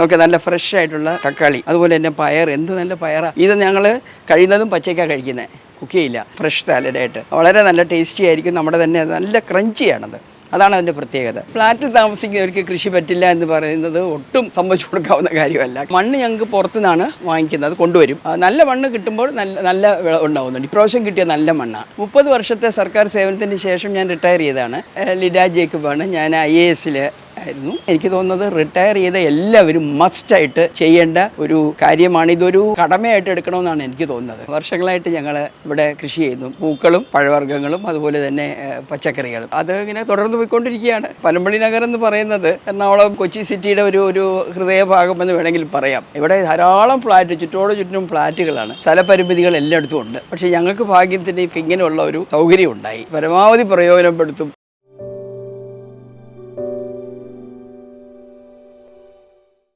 Okay, നല്ല fresh ആയിട്ടുള്ള തക്കാളി, അതുപോലെ തന്നെ പയർ, എന്ത് നല്ല പയറാണ് ഇത്. ഞങ്ങൾ കഴിയുന്നതും പച്ചയ്ക്കാണ് കഴിക്കുന്നത്, കുക്ക് ചെയ്യില്ല. ഫ്രഷ് സാലഡായിട്ട് വളരെ നല്ല ടേസ്റ്റി ആയിരിക്കും. നമ്മുടെ തന്നെ നല്ല ക്രഞ്ചിയാണത്, അതാണ് അതിൻ്റെ പ്രത്യേകത. ഫ്ലാറ്റിൽ താമസിക്കുന്നവർക്ക് കൃഷി പറ്റില്ല എന്ന് പറയുന്നത് ഒട്ടും സമ്മതിച്ചു കൊടുക്കാവുന്ന കാര്യമല്ല. മണ്ണ് ഞങ്ങൾക്ക് പുറത്തുനിന്നാണ് വാങ്ങിക്കുന്നത്, കൊണ്ടുവരും. നല്ല മണ്ണ് കിട്ടുമ്പോൾ നല്ല വിളവ് ഉണ്ടാകുന്നുണ്ട്. ഇപ്രാവശ്യം കിട്ടിയ നല്ല മണ്ണാണ്. 30 വർഷത്തെ സർക്കാർ സേവനത്തിന് ശേഷം ഞാൻ റിട്ടയർ ചെയ്തതാണ്. ലിഡ ജേക്കബാണ്. ഞാൻ IAS ആയിരുന്നു. എനിക്ക് തോന്നുന്നത് റിട്ടയർ ചെയ്ത എല്ലാവരും മസ്റ്റായിട്ട് ചെയ്യേണ്ട ഒരു കാര്യമാണ്. ഇതൊരു കടമയായിട്ട് എടുക്കണമെന്നാണ് എനിക്ക് തോന്നുന്നത്. വർഷങ്ങളായിട്ട് ഞങ്ങൾ ഇവിടെ കൃഷി ചെയ്യുന്നു, പൂക്കളും പഴവർഗ്ഗങ്ങളും അതുപോലെ തന്നെ പച്ചക്കറികളും. അത് ഇങ്ങനെ തുടർന്ന് പോയിക്കൊണ്ടിരിക്കുകയാണ്. പനമ്പള്ളി നഗരം എന്ന് പറയുന്നത് എറണാകുളം കൊച്ചി സിറ്റിയുടെ ഒരു ഹൃദയഭാഗം എന്ന് വേണമെങ്കിൽ പറയാം. ഇവിടെ ധാരാളം ഫ്ലാറ്റ്, ചുറ്റും ഫ്ലാറ്റുകളാണ്. സ്ഥലപരിമിതികൾ എല്ലായിടത്തും ഉണ്ട്. പക്ഷേ ഞങ്ങൾക്ക് ഭാഗ്യത്തിന് ഇങ്ങനെയുള്ള ഒരു സൗകര്യം ഉണ്ടായി, പരമാവധി പ്രയോജനപ്പെടുത്തും.